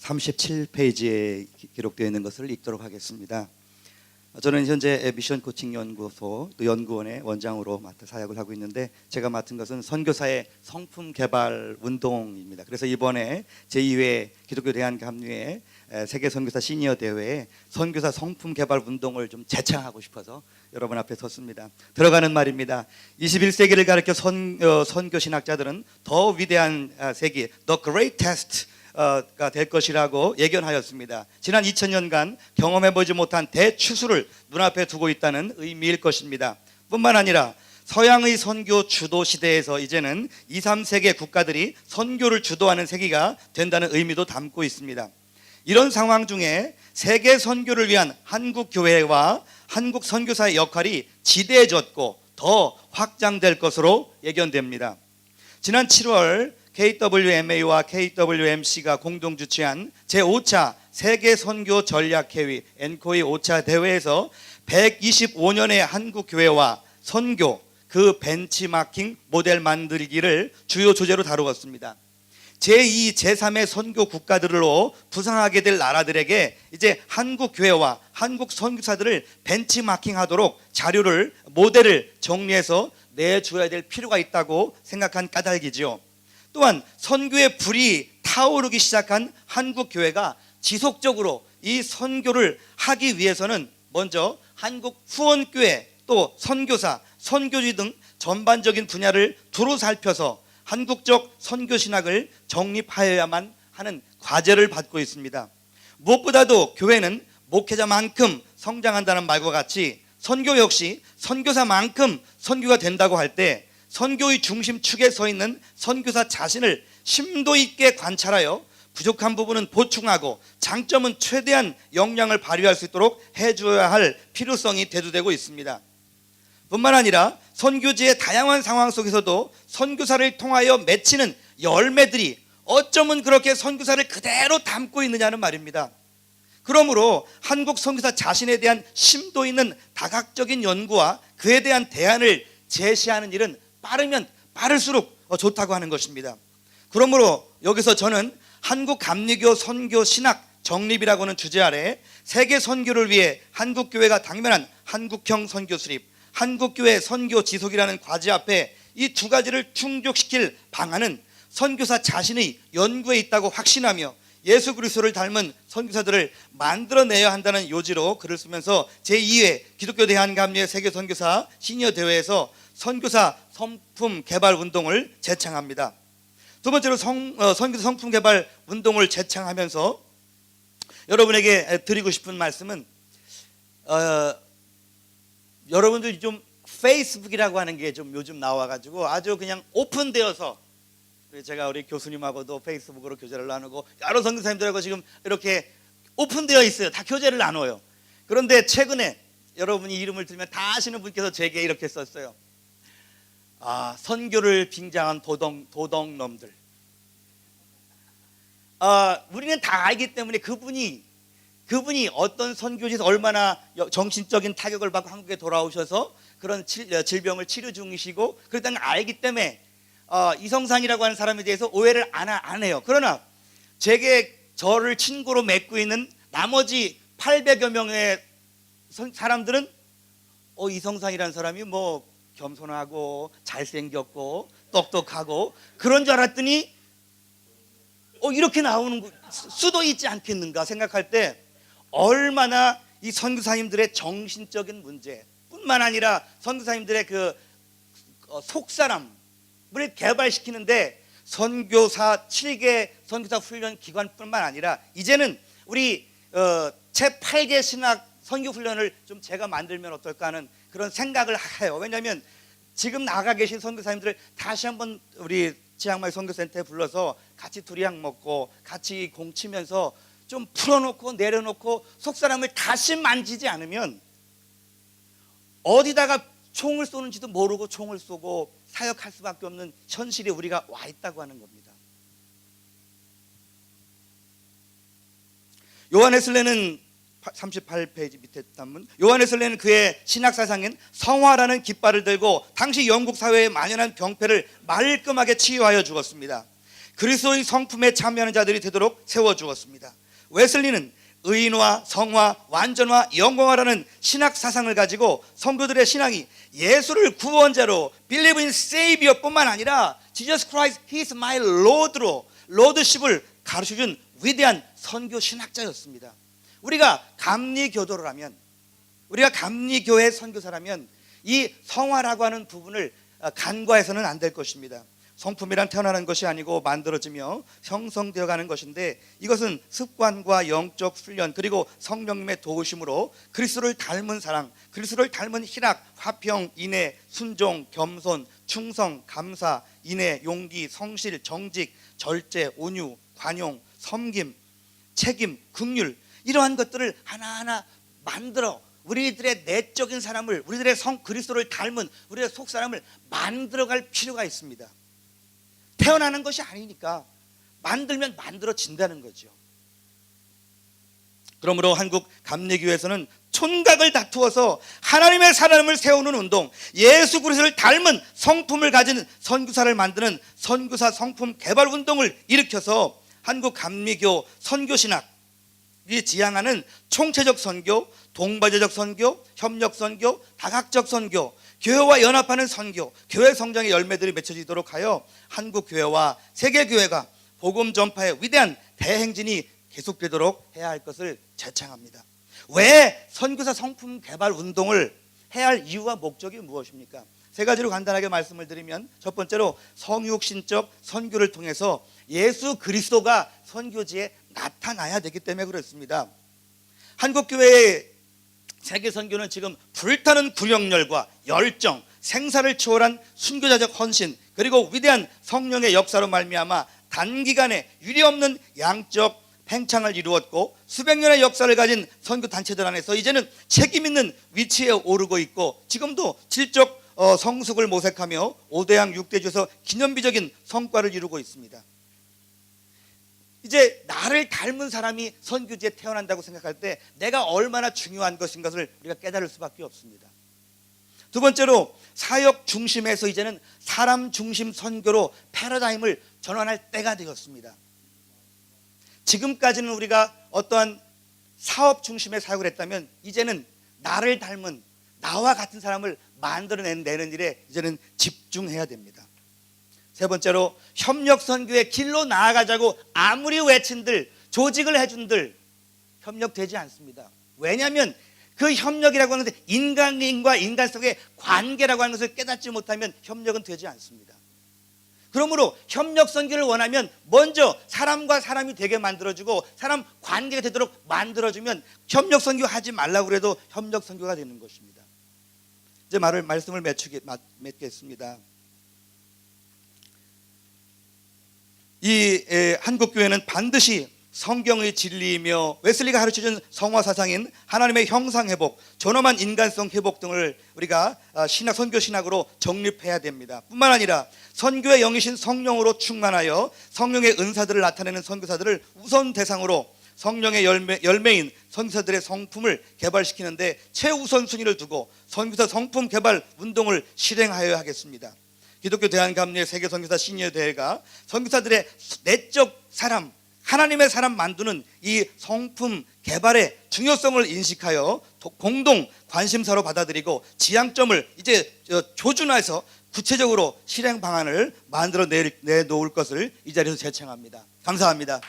37페이지에 기록되어 있는 것을 읽도록 하겠습니다. 저는 현재 미션 코칭 연구소 또 연구원의 원장으로 맡아 사역을 하고 있는데, 제가 맡은 것은 선교사의 성품 개발 운동입니다. 그래서 이번에 제2회 기독교 대한감리회 세계 선교사 시니어 대회에 선교사 성품 개발 운동을 좀 재창하고 싶어서 여러분 앞에 섰습니다. 들어가는 말입니다. 21세기를 가리켜 선교 신학자들은 더 위대한 세기, The Greatest 가 될 것이라고 예견하였습니다. 지난 2000년간 경험해보지 못한 대추수를 눈앞에 두고 있다는 의미일 것입니다. 뿐만 아니라 서양의 선교 주도 시대에서 이제는 2, 3세계 국가들이 선교를 주도하는 세기가 된다는 의미도 담고 있습니다. 이런 상황 중에 세계 선교를 위한 한국 교회와 한국 선교사의 역할이 지대해졌고 더 확장될 것으로 예견됩니다. 지난 7월 KWMA와 KWMC가 공동 주최한 제5차 세계 선교 전략회의 엔코이 5차 대회에서 125년의 한국 교회와 선교 그 벤치마킹 모델 만들기를 주요 주제로 다루었습니다. 제2, 제3의 선교 국가들로 부상하게 될 나라들에게 이제 한국 교회와 한국 선교사들을 벤치마킹하도록 자료를 모델을 정리해서 내줘야 될 필요가 있다고 생각한 까닭이지요. 또한 선교의 불이 타오르기 시작한 한국 교회가 지속적으로 이 선교를 하기 위해서는 먼저 한국 후원교회 또 선교사, 선교지 등 전반적인 분야를 두루 살펴서 한국적 선교신학을 정립하여야만 하는 과제를 받고 있습니다. 무엇보다도 교회는 목회자만큼 성장한다는 말과 같이 선교 역시 선교사만큼 선교가 된다고 할 때 선교의 중심축에 서 있는 선교사 자신을 심도 있게 관찰하여 부족한 부분은 보충하고 장점은 최대한 역량을 발휘할 수 있도록 해줘야 할 필요성이 대두되고 있습니다. 뿐만 아니라 선교지의 다양한 상황 속에서도 선교사를 통하여 맺히는 열매들이 어쩌면 그렇게 선교사를 그대로 담고 있느냐는 말입니다. 그러므로 한국 선교사 자신에 대한 심도 있는 다각적인 연구와 그에 대한 대안을 제시하는 일은 빠르면 빠를수록 좋다고 하는 것입니다. 그러므로 여기서 저는 한국 감리교 선교 신학 정립이라고 하는 주제 아래 세계 선교를 위해 한국교회가 당면한 한국형 선교 수립, 한국교회 선교 지속이라는 과제 앞에 이 두 가지를 충족시킬 방안은 선교사 자신의 연구에 있다고 확신하며 예수 그리스도를 닮은 선교사들을 만들어내야 한다는 요지로 글을 쓰면서 제2회 기독교 대한감리회 세계 선교사 시니어 대회에서 선교사 성품 개발 운동을 재창합니다. 두 번째로 선교사 성품 개발 운동을 재창하면서 여러분에게 드리고 싶은 말씀은 여러분들이 좀 페이스북이라고 하는 게 좀 요즘 나와가지고 아주 그냥 오픈되어서, 제가 우리 교수님하고도 페이스북으로 교제를 나누고 여러 선교사님들하고 지금 이렇게 오픈되어 있어요. 다 교제를 나눠요. 그런데 최근에 여러분이 이름을 들으면 다 아시는 분께서 제게 이렇게 썼어요. 선교를 빙자한 도덕놈들. 우리는 다 알기 때문에 그분이 어떤 선교지에서 얼마나 정신적인 타격을 받고 한국에 돌아오셔서 그런 질병을 치료 중이시고 그랬다는 걸 알기 때문에 이성상이라고 하는 사람에 대해서 오해를 안 해요. 그러나 저를 친구로 맺고 있는 나머지 800여 명의 사람들은 이성상이라는 사람이 뭐 겸손하고 잘생겼고 똑똑하고 그런 줄 알았더니 이렇게 나오는 수도 있지 않겠는가 생각할 때 얼마나 이 선교사님들의 정신적인 문제 뿐만 아니라 선교사님들의 그 속사람을 개발시키는데 선교사 7개 선교사 훈련 기관뿐만 아니라 이제는 우리 제8개 신학 선교 훈련을 좀 제가 만들면 어떨까 하는 그런 생각을 해요. 왜냐하면 지금 나가 계신 선교사님들을 다시 한번 우리 치앙마이 선교센터에 불러서 같이 두리안 먹고 같이 공치면서 좀 풀어놓고 내려놓고 속사람을 다시 만지지 않으면 어디다가 총을 쏘는지도 모르고 총을 쏘고 사역할 수밖에 없는 현실에 우리가 와 있다고 하는 겁니다. 요하네스 레는 38페이지 밑에 단문, 요하네스 레는 그의 신학사상인 성화라는 깃발을 들고 당시 영국 사회에 만연한 병폐를 말끔하게 치유하여 주었습니다. 그리스도의 성품에 참여하는 자들이 되도록 세워주었습니다. 웨슬리는 의인화, 성화, 완전화, 영광화라는 신학 사상을 가지고 성도들의 신앙이 예수를 구원자로 Believe in Savior 뿐만 아니라 Jesus Christ, He is my Lord로 로드십을 가르쳐준 위대한 선교 신학자였습니다. 우리가 감리교도를 하면, 우리가 감리교회 선교사라면 이 성화라고 하는 부분을 간과해서는 안 될 것입니다. 성품이란 태어나는 것이 아니고 만들어지며 형성되어 가는 것인데, 이것은 습관과 영적 훈련 그리고 성령님의 도우심으로 그리스도를 닮은 사랑, 그리스도를 닮은 희락, 화평, 인애, 순종, 겸손, 충성, 감사, 인애, 용기, 성실, 정직, 절제, 온유, 관용, 섬김, 책임, 긍휼, 이러한 것들을 하나하나 만들어 우리들의 내적인 사람을, 우리들의 그리스도를 닮은 우리의 속 사람을 만들어갈 필요가 있습니다. 태어나는 것이 아니니까 만들면 만들어진다는 거죠. 그러므로 한국 감리교회에서는 촌각을 다투어서 하나님의 사람을 세우는 운동, 예수 그리스도를 닮은 성품을 가진 선교사를 만드는 선교사 성품 개발 운동을 일으켜서 한국 감리교 선교신학이 지향하는 총체적 선교, 동반자적 선교, 협력 선교, 다각적 선교, 교회와 연합하는 선교, 교회 성장의 열매들이 맺혀지도록 하여 한국 교회와 세계 교회가 복음 전파의 위대한 대행진이 계속되도록 해야 할 것을 제창합니다. 왜 선교사 성품 개발 운동을 해야 할 이유와 목적이 무엇입니까? 세 가지로 간단하게 말씀을 드리면, 첫 번째로 성육신적 선교를 통해서 예수 그리스도가 선교지에 나타나야 되기 때문에 그렇습니다. 한국교회의 세계 선교는 지금 불타는 구령열과 열정, 생사를 초월한 순교자적 헌신, 그리고 위대한 성령의 역사로 말미암아 단기간에 유례없는 양적 팽창을 이루었고, 수백 년의 역사를 가진 선교 단체들 안에서 이제는 책임 있는 위치에 오르고 있고, 지금도 질적 성숙을 모색하며 5대양 6대주에서 기념비적인 성과를 이루고 있습니다. 이제 나를 닮은 사람이 선교지에 태어난다고 생각할 때 내가 얼마나 중요한 것인 것을 우리가 깨달을 수밖에 없습니다. 두 번째로, 사역 중심에서 이제는 사람 중심 선교로 패러다임을 전환할 때가 되었습니다. 지금까지는 우리가 어떠한 사업 중심의 사역을 했다면, 이제는 나를 닮은, 나와 같은 사람을 만들어내는 일에 이제는 집중해야 됩니다. 세 번째로, 협력 선교의 길로 나아가자고 아무리 외친들, 조직을 해준들 협력되지 않습니다. 왜냐하면 그 협력이라고 하는 것은 인간과 인간 속의 관계라고 하는 것을 깨닫지 못하면 협력은 되지 않습니다. 그러므로 협력 선교를 원하면 먼저 사람과 사람이 되게 만들어주고 사람 관계가 되도록 만들어주면 협력 선교 하지 말라고 그래도 협력 선교가 되는 것입니다. 이제 말씀을 맺겠습니다. 이 한국교회는 반드시 성경의 진리이며 웨슬리가 가르쳐준 성화 사상인 하나님의 형상 회복, 존엄한 인간성 회복 등을 우리가 선교 신학으로 정립해야 됩니다. 뿐만 아니라 선교의 영이신 성령으로 충만하여 성령의 은사들을 나타내는 선교사들을 우선 대상으로 성령의 열매인 선교사들의 성품을 개발시키는데 최우선 순위를 두고 선교사 성품 개발 운동을 실행하여야 하겠습니다. 기독교 대한감리회 세계선교사 시니어대회가 선교사들의 내적 사람, 하나님의 사람 만드는 이 성품 개발의 중요성을 인식하여 공동 관심사로 받아들이고 지향점을 이제 조준해서 구체적으로 실행 방안을 만들어 내놓을 것을 이 자리에서 제청합니다. 감사합니다.